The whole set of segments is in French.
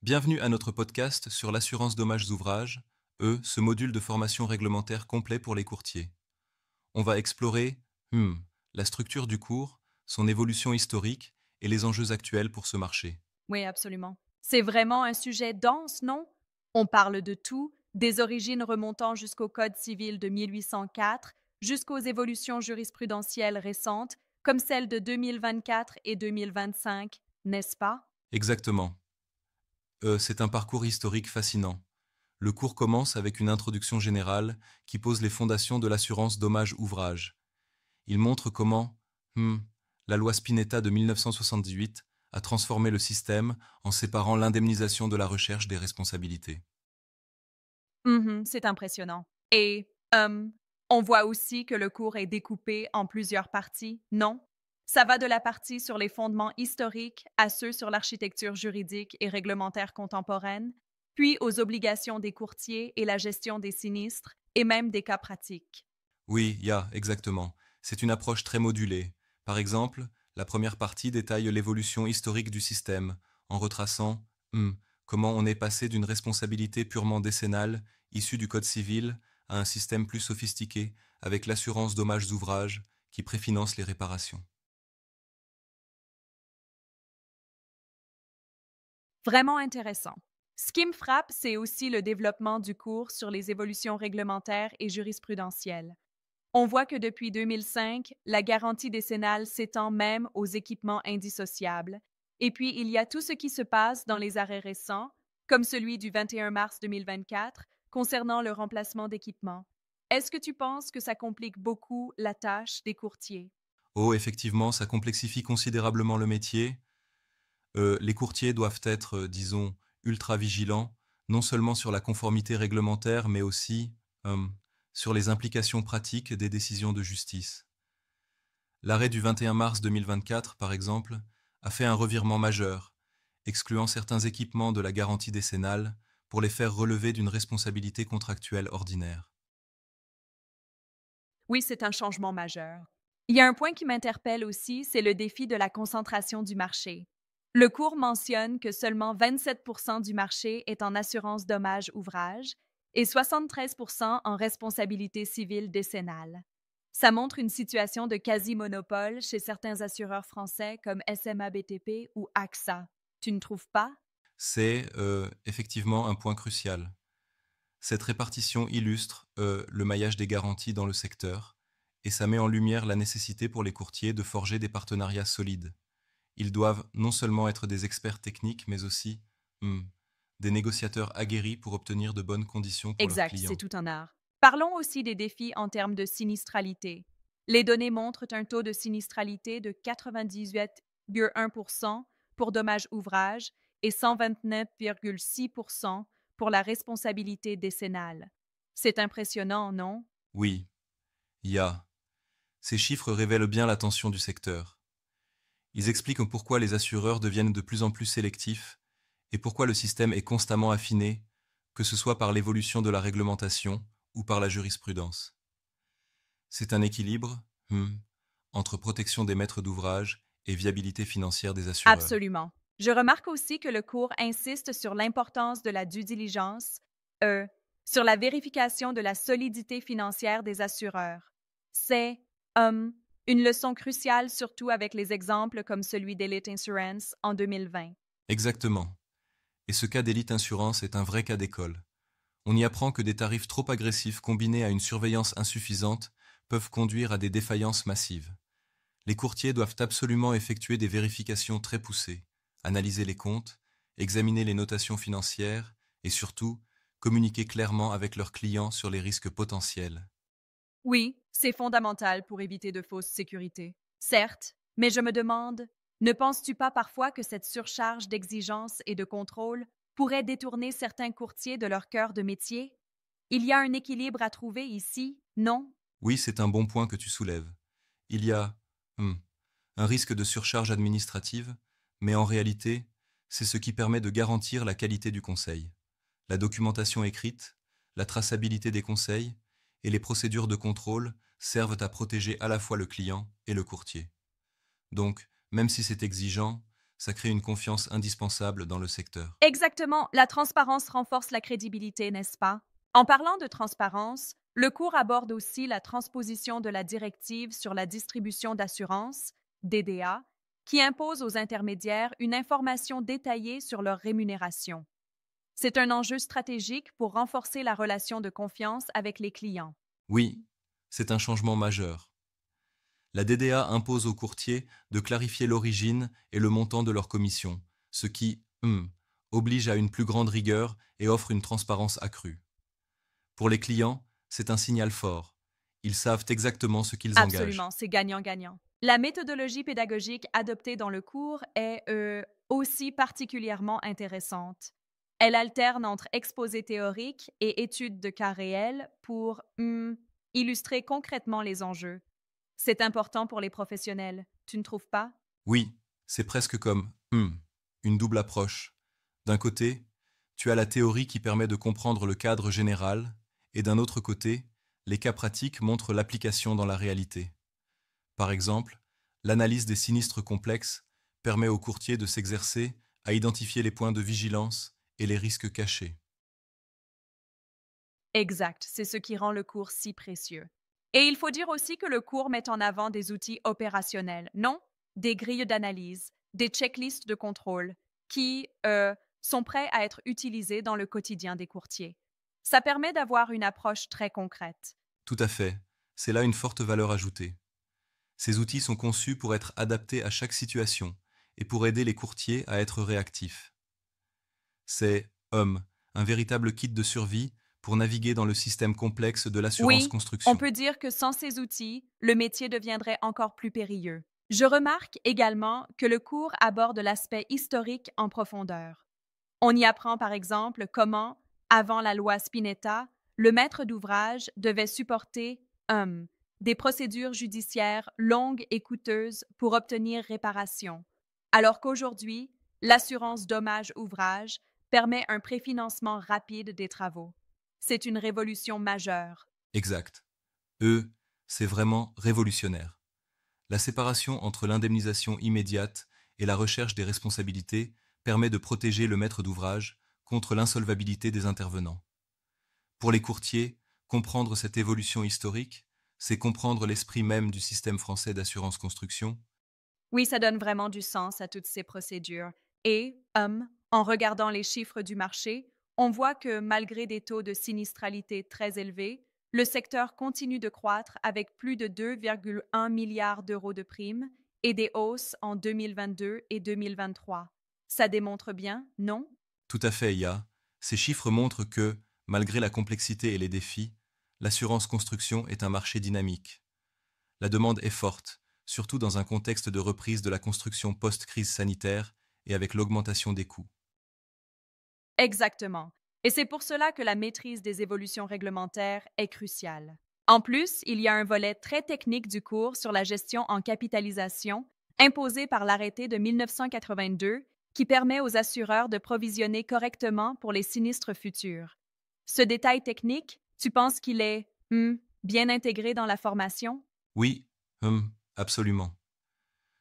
Bienvenue à notre podcast sur l'assurance dommages ouvrages, ce module de formation réglementaire complet pour les courtiers. On va explorer la structure du cours, son évolution historique et les enjeux actuels pour ce marché. Oui, absolument. C'est vraiment un sujet dense, non? On parle de tout, des origines remontant jusqu'au Code civil de 1804, jusqu'aux évolutions jurisprudentielles récentes, comme celles de 2024 et 2025, n'est-ce pas? Exactement. C'est un parcours historique fascinant. Le cours commence avec une introduction générale qui pose les fondations de l'assurance dommages ouvrages. Il montre comment la loi Spinetta de 1978 a transformé le système en séparant l'indemnisation de la recherche des responsabilités. Mhm, c'est impressionnant. Et on voit aussi que le cours est découpé en plusieurs parties, non? Ça va de la partie sur les fondements historiques à ceux sur l'architecture juridique et réglementaire contemporaine, puis aux obligations des courtiers et la gestion des sinistres, et même des cas pratiques. Oui, exactement. C'est une approche très modulée. Par exemple, la première partie détaille l'évolution historique du système, en retraçant comment on est passé d'une responsabilité purement décennale, issue du Code civil, à un système plus sophistiqué, avec l'assurance dommages ouvrages, qui préfinance les réparations. Vraiment intéressant. Ce qui me frappe, c'est aussi le développement du cours sur les évolutions réglementaires et jurisprudentielles. On voit que depuis 2005, la garantie décennale s'étend même aux équipements indissociables. Et puis, il y a tout ce qui se passe dans les arrêts récents, comme celui du 21 mars 2024, concernant le remplacement d'équipements. Est-ce que tu penses que ça complique beaucoup la tâche des courtiers? Oh, effectivement, ça complexifie considérablement le métier. Les courtiers doivent être, disons, ultra vigilants, non seulement sur la conformité réglementaire, mais aussi sur les implications pratiques des décisions de justice. L'arrêt du 21 mars 2024, par exemple, a fait un revirement majeur, excluant certains équipements de la garantie décennale pour les faire relever d'une responsabilité contractuelle ordinaire. Oui, c'est un changement majeur. Il y a un point qui m'interpelle aussi, c'est le défi de la concentration du marché. Le cours mentionne que seulement 27 du marché est en assurance dommage ouvrage et 73 en responsabilité civile décennale. Ça montre une situation de quasi-monopole chez certains assureurs français comme SMA BTP ou AXA. Tu ne trouves pas? C'est effectivement un point crucial. Cette répartition illustre le maillage des garanties dans le secteur, et ça met en lumière la nécessité pour les courtiers de forger des partenariats solides. Ils doivent non seulement être des experts techniques, mais aussi hmm, des négociateurs aguerris pour obtenir de bonnes conditions pour leurs Exact, c'est clients. tout un art. Parlons aussi des défis en termes de sinistralité. Les données montrent un taux de sinistralité de 98,1 pour dommages ouvrages et 129,6 pour la responsabilité décennale. C'est impressionnant, non? Oui, IA. Ces chiffres révèlent bien la tension du secteur. Ils expliquent pourquoi les assureurs deviennent de plus en plus sélectifs et pourquoi le système est constamment affiné, que ce soit par l'évolution de la réglementation ou par la jurisprudence. C'est un équilibre entre protection des maîtres d'ouvrage et viabilité financière des assureurs. Absolument. Je remarque aussi que le cours insiste sur l'importance de la due diligence, euh, sur la vérification de la solidité financière des assureurs. C'est une leçon cruciale, surtout avec les exemples comme celui d'Elite Insurance en 2020. Exactement. Et ce cas d'élite Insurance est un vrai cas d'école. On y apprend que des tarifs trop agressifs combinés à une surveillance insuffisante peuvent conduire à des défaillances massives. Les courtiers doivent absolument effectuer des vérifications très poussées, analyser les comptes, examiner les notations financières et surtout communiquer clairement avec leurs clients sur les risques potentiels. Oui, c'est fondamental pour éviter de fausses sécurités. Certes, mais je me demande, ne penses-tu pas parfois que cette surcharge d'exigence et de contrôle pourrait détourner certains courtiers de leur cœur de métier? Il y a un équilibre à trouver ici, non? Oui, c'est un bon point que tu soulèves. Il y a hmm, un risque de surcharge administrative, mais en réalité, c'est ce qui permet de garantir la qualité du conseil. La documentation écrite, la traçabilité des conseils et les procédures de contrôle servent à protéger à la fois le client et le courtier. Donc, même si c'est exigeant, Ça crée une confiance indispensable dans le secteur. Exactement, la transparence renforce la crédibilité, n'est-ce pas? En parlant de transparence, le cours aborde aussi la transposition de la directive sur la distribution d'assurance, DDA, qui impose aux intermédiaires une information détaillée sur leur rémunération. C'est un enjeu stratégique pour renforcer la relation de confiance avec les clients. Oui, c'est un changement majeur. La DDA impose aux courtiers de clarifier l'origine et le montant de leur commission, ce qui, oblige à une plus grande rigueur et offre une transparence accrue. Pour les clients, c'est un signal fort. Ils savent exactement ce qu'ils engagent. Absolument, c'est gagnant-gagnant. La méthodologie pédagogique adoptée dans le cours est aussi particulièrement intéressante. Elle alterne entre exposé théorique et études de cas réels pour illustrer concrètement les enjeux. C'est important pour les professionnels, tu ne trouves pas? Oui, c'est presque comme une double approche. D'un côté, tu as la théorie qui permet de comprendre le cadre général, et d'un autre côté, les cas pratiques montrent l'application dans la réalité. Par exemple, l'analyse des sinistres complexes permet aux courtiers de s'exercer à identifier les points de vigilance et les risques cachés. Exact, c'est ce qui rend le cours si précieux. Et il faut dire aussi que le cours met en avant des outils opérationnels, non? Des grilles d'analyse, des checklists de contrôle, qui sont prêts à être utilisés dans le quotidien des courtiers. Ça permet d'avoir une approche très concrète. Tout à fait, c'est là une forte valeur ajoutée. Ces outils sont conçus pour être adaptés à chaque situation et pour aider les courtiers à être réactifs. C'est, un véritable kit de survie pour naviguer dans le système complexe de l'assurance Oui, on construction. peut dire que sans ces outils, le métier deviendrait encore plus périlleux. Je remarque également que le cours aborde l'aspect historique en profondeur. On y apprend par exemple comment, avant la loi Spinetta, le maître d'ouvrage devait supporter des procédures judiciaires longues et coûteuses pour obtenir réparation, alors qu'aujourd'hui, l'assurance dommage-ouvrage permet un préfinancement rapide des travaux. C'est une révolution majeure. Exact. C'est vraiment révolutionnaire. La séparation entre l'indemnisation immédiate et la recherche des responsabilités permet de protéger le maître d'ouvrage contre l'insolvabilité des intervenants. Pour les courtiers, comprendre cette évolution historique, c'est comprendre l'esprit même du système français d'assurance construction. Oui, ça donne vraiment du sens à toutes ces procédures. Et, en regardant les chiffres du marché, on voit que malgré des taux de sinistralité très élevés, le secteur continue de croître avec plus de 2,1 milliards d'euros de primes et des hausses en 2022 et 2023. Ça démontre bien, non? Tout à fait, IA. Ces chiffres montrent que, malgré la complexité et les défis, l'assurance construction est un marché dynamique. La demande est forte, surtout dans un contexte de reprise de la construction post-crise sanitaire et avec l'augmentation des coûts. Exactement. Et c'est pour cela que la maîtrise des évolutions réglementaires est cruciale. En plus, il y a un volet très technique du cours sur la gestion en capitalisation imposé par l'arrêté de 1982 qui permet aux assureurs de provisionner correctement pour les sinistres futurs. Ce détail technique, tu penses qu'il est bien intégré dans la formation? Oui, absolument.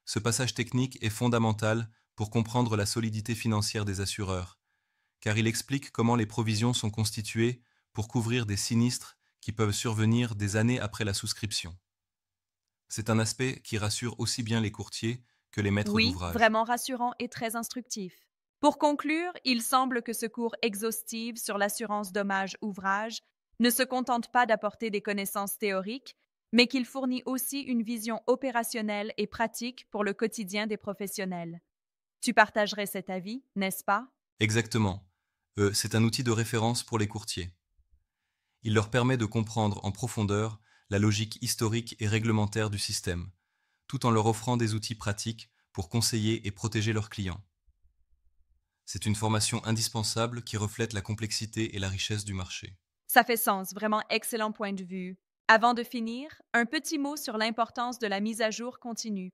Ce passage technique est fondamental pour comprendre la solidité financière des assureurs, car il explique comment les provisions sont constituées pour couvrir des sinistres qui peuvent survenir des années après la souscription. C'est un aspect qui rassure aussi bien les courtiers que les maîtres Oui, d'ouvrage. vraiment rassurant et très instructif. Pour conclure, il semble que ce cours exhaustif sur l'assurance dommage-ouvrage ne se contente pas d'apporter des connaissances théoriques, mais qu'il fournit aussi une vision opérationnelle et pratique pour le quotidien des professionnels. Tu partagerais cet avis, n'est-ce pas? Exactement. C'est un outil de référence pour les courtiers. Il leur permet de comprendre en profondeur la logique historique et réglementaire du système, tout en leur offrant des outils pratiques pour conseiller et protéger leurs clients. C'est une formation indispensable qui reflète la complexité et la richesse du marché. Ça fait sens, vraiment excellent point de vue. Avant de finir, un petit mot sur l'importance de la mise à jour continue.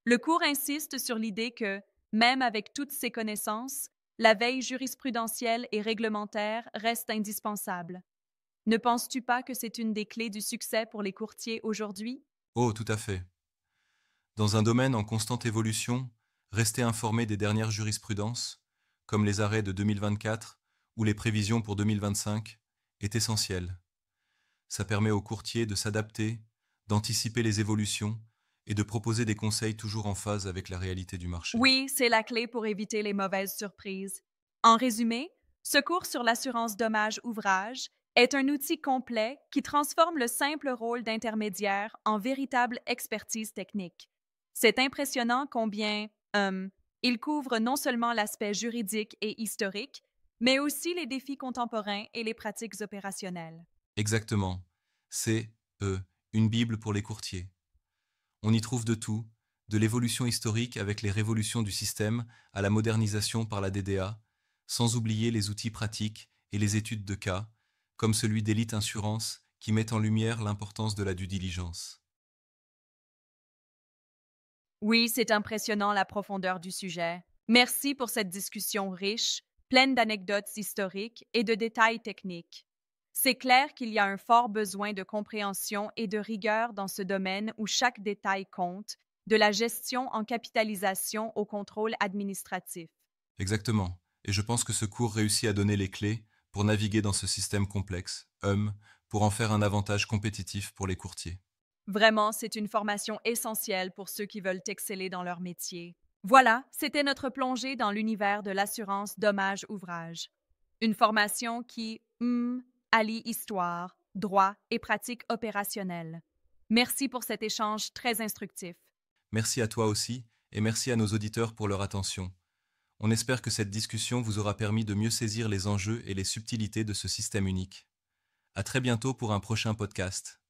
Le cours insiste sur l'idée que, même avec toutes ces connaissances, la veille jurisprudentielle et réglementaire reste indispensable. Ne penses-tu pas que c'est une des clés du succès pour les courtiers aujourd'hui? Oh, tout à fait. Dans un domaine en constante évolution, Rester informé des dernières jurisprudences, comme les arrêts de 2024 ou les prévisions pour 2025, est essentiel. Ça permet aux courtiers de s'adapter, d'anticiper les évolutions et de proposer des conseils toujours en phase avec la réalité du marché. Oui, c'est la clé pour éviter les mauvaises surprises. En résumé, ce cours sur l'assurance dommage ouvrage est un outil complet qui transforme le simple rôle d'intermédiaire en véritable expertise technique. C'est impressionnant combien il couvre non seulement l'aspect juridique et historique, mais aussi les défis contemporains et les pratiques opérationnelles. Exactement. C'est, une Bible pour les courtiers. On y trouve de tout, de l'évolution historique avec les révolutions du système à la modernisation par la DDA, sans oublier les outils pratiques et les études de cas, comme celui d'Elite Insurance qui met en lumière l'importance de la due diligence. Oui, c'est impressionnant la profondeur du sujet. Merci pour cette discussion riche, pleine d'anecdotes historiques et de détails techniques. C'est clair qu'il y a un fort besoin de compréhension et de rigueur dans ce domaine où chaque détail compte, de la gestion en capitalisation au contrôle administratif. Exactement. Et je pense que ce cours réussit à donner les clés pour naviguer dans ce système complexe, pour en faire un avantage compétitif pour les courtiers. Vraiment, c'est une formation essentielle pour ceux qui veulent exceller dans leur métier. Voilà, c'était notre plongée dans l'univers de l'assurance dommage-ouvrage. Une formation qui, allie histoire, droit et pratique opérationnelle. Merci pour cet échange très instructif. Merci à toi aussi, et merci à nos auditeurs pour leur attention. On espère que cette discussion vous aura permis de mieux saisir les enjeux et les subtilités de ce système unique. À très bientôt pour un prochain podcast.